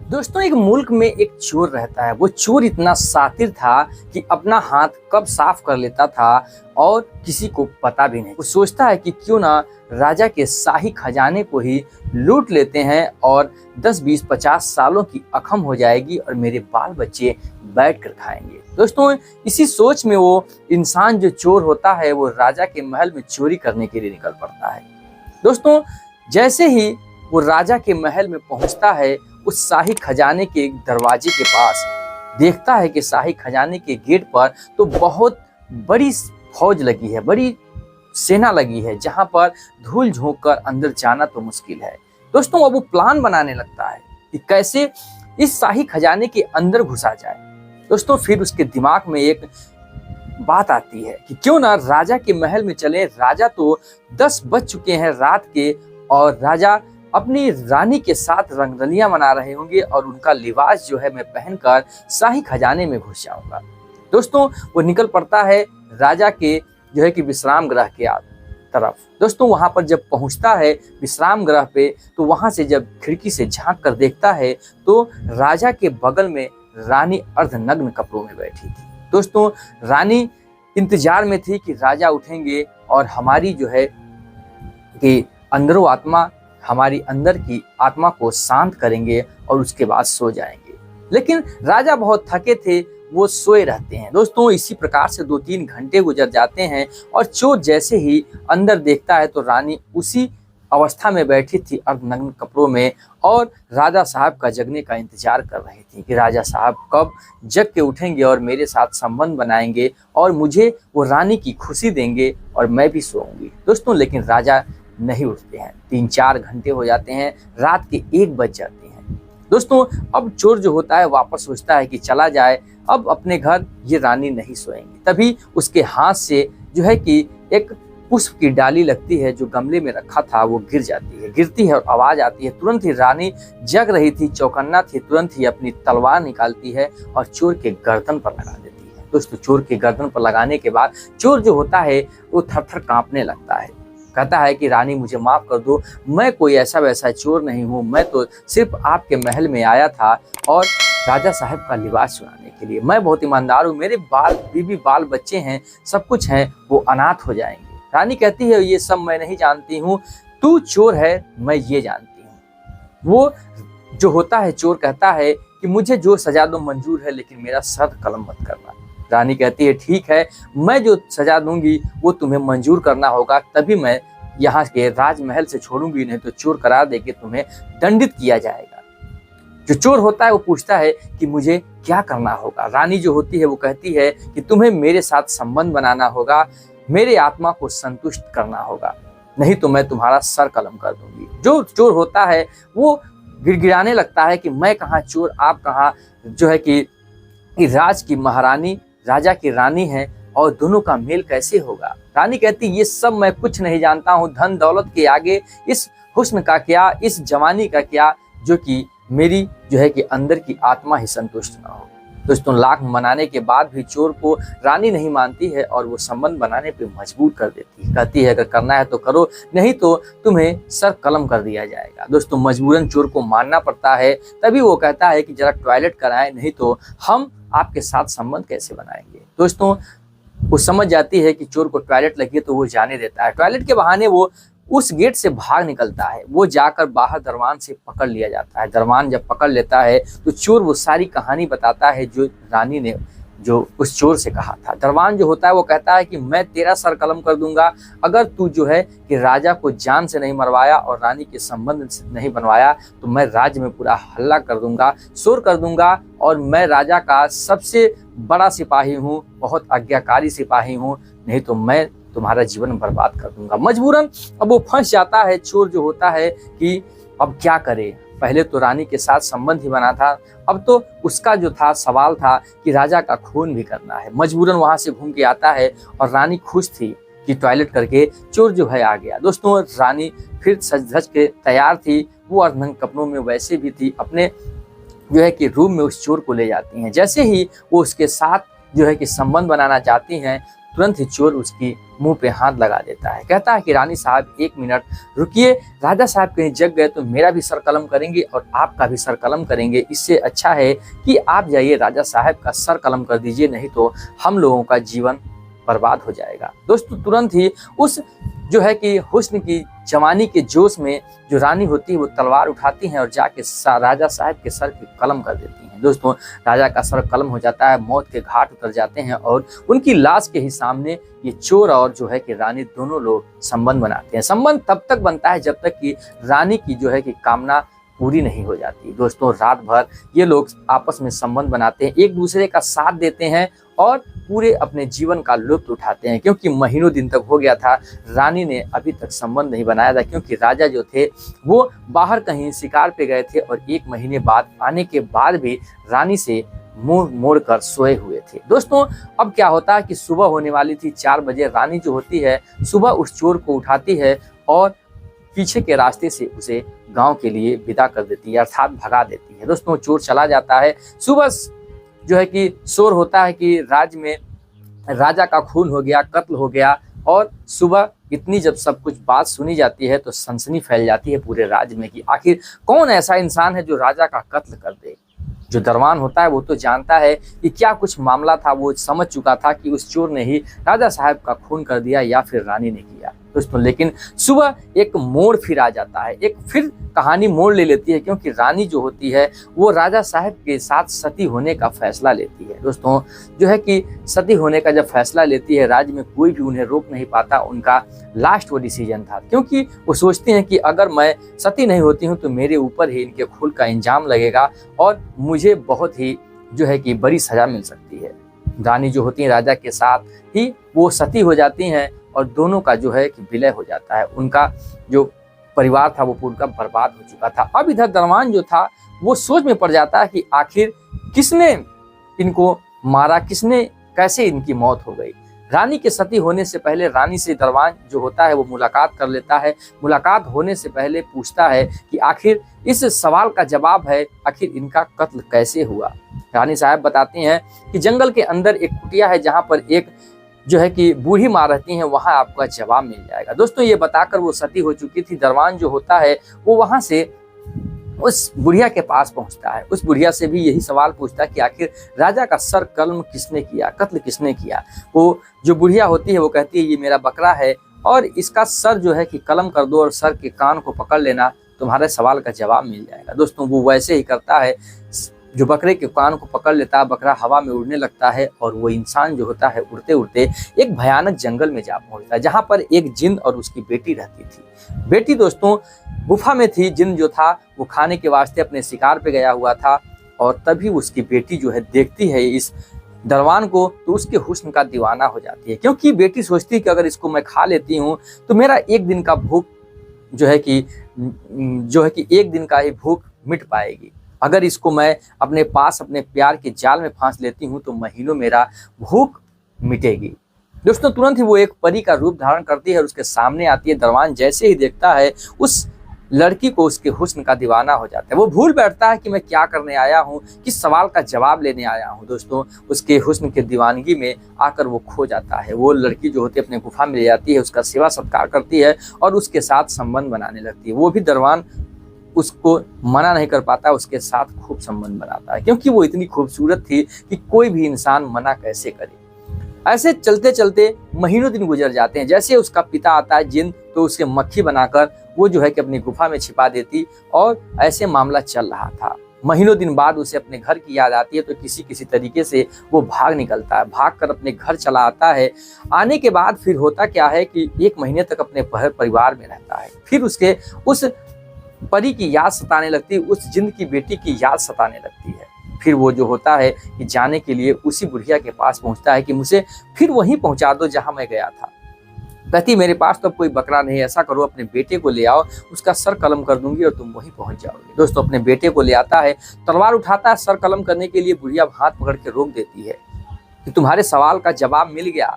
दोस्तों, एक मुल्क में एक चोर रहता है। वो चोर इतना शातिर था कि अपना हाथ कब साफ कर लेता था और किसी को पता भी नहीं। वो सोचता है कि क्यों ना राजा के शाही खजाने को ही लूट लेते हैं और 10, 20, 50 सालों की अखम हो जाएगी और मेरे बाल बच्चे बैठ कर खाएंगे। दोस्तों, इसी सोच में वो इंसान जो चोर होता है वो राजा के महल में चोरी करने के लिए निकल पड़ता है। दोस्तों, जैसे ही वो राजा के महल में पहुंचता है, उस शाही खजाने के दरवाजे के पास देखता है कि शाही खजाने के गेट पर तो बहुत बड़ी फौज लगी है, बड़ी सेना लगी है, जहां पर धूल झोंक कर अंदर जाना तो मुश्किल है। दोस्तों, अब वो प्लान बनाने लगता है कि कैसे इस शाही खजाने के अंदर घुसा जाए। दोस्तों, फिर उसके दिमाग में एक बात आती है कि क्यों ना राजा के महल में चले। राजा तो 10 बज चुके हैं रात के और राजा अपनी रानी के साथ रंगरलियां मना रहे होंगे और उनका लिबास जो है मैं पहनकर शाही खजाने में घुस जाऊंगा। दोस्तों, वो निकल पड़ता है राजा के जो है कि विश्राम गृह के तरफ। दोस्तों, वहां पर जब पहुंचता है विश्राम गृह पे, तो वहां से जब खिड़की से झांक कर देखता है तो राजा के बगल में रानी अर्धनग्न कपड़ों में बैठी थी। दोस्तों, रानी इंतजार में थी कि राजा उठेंगे और हमारी जो है कि अंदरो आत्मा, हमारी अंदर की आत्मा को शांत करेंगे और उसके बाद सो जाएंगे। लेकिन राजा बहुत थके थे, वो सोए रहते हैं। दोस्तों, इसी प्रकार से 2-3 घंटे गुजर जाते हैं और चोर जैसे ही अंदर देखता है तो रानी उसी अवस्था में बैठी थी अर्धनग्न कपड़ों में और राजा साहब का जगने का इंतजार कर रही थी कि राजा साहब कब जग के उठेंगे और मेरे साथ संबंध बनाएंगे और मुझे वो रानी की खुशी देंगे और मैं भी सोऊंगी। दोस्तों, लेकिन राजा नहीं उठते हैं। 3-4 घंटे हो जाते हैं, रात के 1 बज जाते हैं। दोस्तों, अब चोर जो होता है वापस सोचता है कि चला जाए अब अपने घर, ये रानी नहीं सोएंगी। तभी उसके हाथ से जो है कि एक पुष्प की डाली लगती है जो गमले में रखा था, वो गिर जाती है। गिरती है और आवाज आती है। तुरंत ही रानी जग रही थी, चौकन्ना थी, तुरंत ही अपनी तलवार निकालती है और चोर के गर्दन पर लगा देती है। दोस्तों, चोर के गर्दन पर लगाने के बाद चोर जो होता है वो थर-थर कांपने लगता है। कहता है कि रानी मुझे माफ कर दो, मैं कोई ऐसा वैसा चोर नहीं हूँ, मैं तो सिर्फ आपके महल में आया था और राजा साहब का लिबास चुराने के लिए। मैं बहुत ईमानदार हूँ, मेरे बीवी बाल बच्चे हैं, सब कुछ हैं, वो अनाथ हो जाएंगे। रानी कहती है ये सब मैं नहीं जानती हूँ, तू चोर है मैं ये जानती हूँ। वो जो होता है चोर कहता है कि मुझे जो सजा दो मंजूर है, लेकिन मेरा सर कलम मत करना। रानी कहती है ठीक है, मैं जो सजा दूंगी वो तुम्हें मंजूर करना होगा, तभी मैं यहाँ के राजमहल से छोड़ूंगी, नहीं तो चोर करार देके तुम्हें दंडित किया जाएगा। जो चोर होता है वो पूछता है कि मुझे क्या करना होगा। रानी जो होती है वो कहती है कि तुम्हें मेरे साथ संबंध बनाना होगा, मेरे आत्मा को संतुष्ट करना होगा, नहीं तो मैं तुम्हारा सर कलम कर दूंगी। जो चोर होता है वो गिड़गिड़ाने लगता है कि मैं कहाँ चोर, आप कहाँ जो है कि राज की महारानी राजा की रानी है और दोनों का मेल कैसे होगा। रानी कहती ये सब मैं कुछ नहीं जानता हूँ, धन दौलत के आगे इस हुस्न का क्या, इस जवानी का क्या, जो कि मेरी जो है कि अंदर की आत्मा ही संतुष्ट ना हो। दोस्तों, लाख मनाने के बाद भी चोर को रानी नहीं मानती है और वो संबंध बनाने पे मजबूर कर देती है। कहती है अगर करना है तो करो, नहीं तो तुम्हें सर कलम कर दिया जाएगा। दोस्तों, मजबूरन चोर को मानना पड़ता है। तभी वो कहता है कि जरा टॉयलेट कराएं, नहीं तो हम आपके साथ संबंध कैसे बनाएंगे। दोस्तों, वो समझ जाती है कि चोर को टॉयलेट लगी तो वो जाने देता है। टॉयलेट के बहाने वो उस गेट से भाग निकलता है। वो जाकर बाहर दरवान से पकड़ लिया जाता है। दरवान जब पकड़ लेता है तो चोर वो सारी कहानी बताता है जो रानी ने जो उस चोर से कहा था। दरवान जो होता है वो कहता है कि मैं तेरा सर कलम कर दूंगा अगर तू जो है कि राजा को जान से नहीं मरवाया और रानी के संबंध से नहीं बनवाया, तो मैं राज्य में पूरा हल्ला कर दूंगा, शोर कर दूंगा और मैं राजा का सबसे बड़ा सिपाही हूँ, बहुत आज्ञाकारी सिपाही हूँ, नहीं तो मैं तुम्हारा जीवन बर्बाद कर दूंगा। मजबूरन अब वो फंस जाता है। चोर जो होता है कि अब क्या करे, पहले तो रानी के साथ संबंध ही बना था, अब तो उसका जो था सवाल था कि राजा का खून भी करना है। मजबूरन वहां से घूम के आता है और रानी खुश थी कि टॉयलेट करके चोर जो है आ गया। दोस्तों, रानी फिर सज धज के तैयार थी, वो अर्धनग्न कपड़ों में वैसे भी थी, अपने जो है कि रूम में उस चोर को ले जाती हैं। जैसे ही वो उसके साथ जो है कि संबंध बनाना चाहती हैं, तुरंत ही चोर उसकी मुंह पे हाथ लगा देता है। कहता है कि रानी साहब 1 मिनट रुकिए, राजा साहब कहीं जग गए तो मेरा भी सर कलम करेंगे और आपका भी सर कलम करेंगे। इससे अच्छा है कि आप जाइए राजा साहब का सर कलम कर दीजिए, नहीं तो हम लोगों का जीवन बर्बाद हो जाएगा। दोस्तों तुरंत ही उस जो है कि हुस्न की जवानी के जोश में जो रानी होती है वो तलवार उठाती है और जाके राजा साहब के सर की कलम कर देती हैं। दोस्तों राजा का सर कलम हो जाता है, मौत के घाट उतर जाते हैं और उनकी लाश के ही सामने ये चोर और जो है कि रानी दोनों लोग संबंध बनाते हैं। संबंध तब तक बनता है जब तक कि रानी की जो है कि कामना पूरी नहीं हो जाती। दोस्तों रात भर ये लोग आपस में संबंध बनाते हैं, एक दूसरे का साथ देते हैं और पूरे अपने जीवन का लुत्फ उठाते हैं, क्योंकि महीनों दिन तक हो गया था रानी ने अभी तक संबंध नहीं बनाया था, क्योंकि राजा जो थे वो बाहर कहीं शिकार पे गए थे और 1 महीने बाद आने के बाद भी रानी से मुंह मोड़कर सोए हुए थे। दोस्तों अब क्या होता है कि सुबह होने वाली थी 4 बजे। रानी जो होती है सुबह उस चोर को उठाती है और पीछे के रास्ते से उसे गांव के लिए विदा कर देती है, अर्थात भगा देती है। दोस्तों चोर चला जाता है। सुबह जो है कि शोर होता है कि राज्य में राजा का खून हो गया, कत्ल हो गया, और सुबह इतनी जब सब कुछ बात सुनी जाती है तो सनसनी फैल जाती है पूरे राज्य में कि आखिर कौन ऐसा इंसान है जो राजा का कत्ल कर दे। जो दरबान होता है वो तो जानता है कि क्या कुछ मामला था, वो समझ चुका था कि उस चोर ने ही राजा साहब का खून कर दिया या फिर रानी ने किया। दोस्तों लेकिन सुबह एक मोड़ फिर आ जाता है, एक फिर कहानी मोड़ ले लेती है, क्योंकि रानी जो होती है वो राजा साहब के साथ सती होने का फैसला लेती है। दोस्तों जो है कि सती होने का जब फैसला लेती है, राज्य में कोई भी उन्हें रोक नहीं पाता। उनका लास्ट वो डिसीजन था, क्योंकि वो सोचती हैं कि अगर मैं सती नहीं होती हूँ तो मेरे ऊपर ही इनके खून का इंजाम लगेगा और मुझे बहुत ही जो है कि बड़ी सजा मिल सकती है। रानी जो होती है राजा के साथ ही वो सती हो जाती हैं और दोनों का जो है कि विलय हो जाता है। उनका जो परिवार था वो पूरा बर्बाद हो चुका था। अब इधर दरबान जो था वो सोच में पड़ जाता है कि आखिर किसने इनको मारा, किसने कैसे इनकी मौत हो गई। रानी के सती होने से पहले रानी से दरबान जो होता है वो मुलाकात कर लेता है। मुलाकात होने से पहले पूछता है कि आखिर इस सवाल का जवाब है, आखिर इनका कत्ल कैसे हुआ। रानी साहब बताती हैं कि जंगल के अंदर एक कुटिया है जहाँ पर एक जो है कि बूढ़ी माँ रहती हैं, वहां आपका जवाब मिल जाएगा। दोस्तों ये बताकर वो सती हो चुकी थी। दरबान जो होता है वो वहां से उस बुढ़िया के पास पहुंचता है। उस बुढ़िया से भी यही सवाल पूछता है कि आखिर राजा का सर कलम किसने किया, कत्ल किसने किया। वो जो बुढ़िया होती है वो कहती है ये मेरा बकरा है और इसका सर जो है कि कलम कर दो और सर के कान को पकड़ लेना, तुम्हारे सवाल का जवाब मिल जाएगा। दोस्तों वो वैसे ही करता है, जो बकरे के कान को पकड़ लेता है, बकरा हवा में उड़ने लगता है और वो इंसान जो होता है उड़ते उड़ते एक भयानक जंगल में जा पहुंचता है, जहां पर एक जिन और उसकी बेटी रहती थी। बेटी दोस्तों गुफा में थी, जिन जो था वो खाने के वास्ते अपने शिकार पे गया हुआ था और तभी उसकी बेटी जो है देखती है इस दरबान को तो उसके हुस्न का दीवाना हो जाती है, क्योंकि बेटी सोचती है कि अगर इसको मैं खा लेती हूँ तो मेरा एक दिन का भूख जो है कि एक दिन का ही भूख मिट पाएगी। अगर इसको मैं अपने पास अपने प्यार के जाल में फांस लेती हूँ तो महीनों मेरा भूख मिटेगी। दोस्तों तुरंत ही वो एक परी का रूप धारण करती है और उसके सामने आती है। दरबान जैसे ही देखता है उस लड़की को उसके हुस्न का दीवाना हो जाता है। वो भूल बैठता है कि मैं क्या करने आया हूँ, किस सवाल का जवाब लेने आया हूँ। दोस्तों उसके हुस्न के दीवानगी में आकर वो खो जाता है। वो लड़की जो होती है अपने गुफा में ले जाती है, उसका सेवा सत्कार करती है और उसके साथ संबंध बनाने लगती है। वो भी दरबान उसको मना नहीं कर पाता, उसके साथ खूब संबंध बनाता है, क्योंकि वो इतनी खूबसूरत थी कि कोई भी इंसान मना कैसे करे। ऐसे चलते चलते महीनों दिन गुजर जाते हैं। जैसे उसका पिता आता है जिन, तो उसके मक्खी बनाकर वो जो है कि अपनी गुफा में छिपा देती और ऐसे मामला चल रहा था। महीनों दिन बाद उसे अपने घर की याद आती है तो किसी तरीके से वो भाग निकलता है, भाग कर अपने घर चला आता है। आने के बाद फिर होता क्या है कि 1 महीने तक अपने परिवार में रहता है। फिर उसके उस परी की याद सताने लगती है, उस जिंद की बेटी की याद सताने लगती है। फिर वो जो होता है कि जाने के लिए उसी बुढ़िया के पास पहुंचता है कि मुझे फिर वहीं पहुंचा दो जहां मैं गया था। कहती मेरे पास तो कोई बकरा नहीं, ऐसा करो अपने बेटे को ले आओ, उसका सर कलम कर दूंगी और तुम वहीं पहुंच जाओगे। दोस्तों अपने बेटे को ले आता है, तलवार उठाता है सर कलम करने के लिए। बुढ़िया हाथ पकड़ के रोक देती है कि तुम्हारे सवाल का जवाब मिल गया।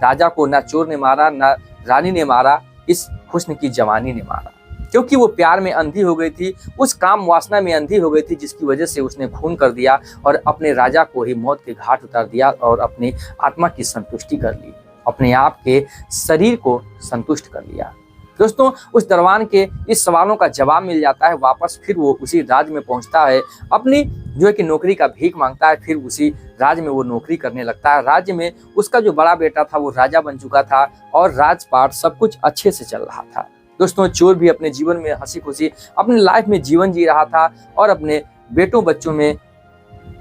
राजा को ना चोर ने मारा, ना रानी ने मारा, इस हुस्न की जवानी ने मारा, क्योंकि वो प्यार में अंधी हो गई थी, उस काम वासना में अंधी हो गई थी जिसकी वजह से उसने खून कर दिया और अपने राजा को ही मौत के घाट उतार दिया और अपनी आत्मा की संतुष्टि कर ली। अपने आप के शरीर को संतुष्ट कर लिया। दोस्तों उस दरबान के इस सवालों का जवाब मिल जाता है, वापस फिर वो उसी राज्य में पहुंचता है, अपनी जो है कि नौकरी का भीख मांगता है, फिर उसी राज्य में वो नौकरी करने लगता है। राज्य में उसका जो बड़ा बेटा था वो राजा बन चुका था और राजपाट सब कुछ अच्छे से चल रहा था। दोस्तों चोर भी अपने जीवन में हंसी खुशी अपनी लाइफ में जीवन जी रहा था और अपने बेटों बच्चों में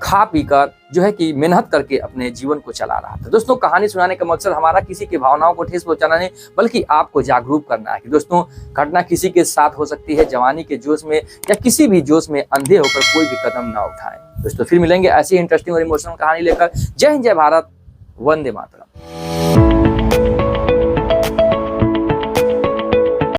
खा पी कर जो है कि मेहनत करके अपने जीवन को चला रहा था। दोस्तों कहानी सुनाने का मकसद हमारा किसी की भावनाओं को ठेस पहुंचाना नहीं, बल्कि आपको जागरूक करना है कि दोस्तों घटना किसी के साथ हो सकती है, जवानी के जोश में या किसी भी जोश में अंधे होकर कोई भी कदम ना उठाएं। दोस्तों फिर मिलेंगे ऐसी इंटरेस्टिंग और इमोशनल कहानी लेकर। जय हिंद, जय भारत, वंदे मातरम।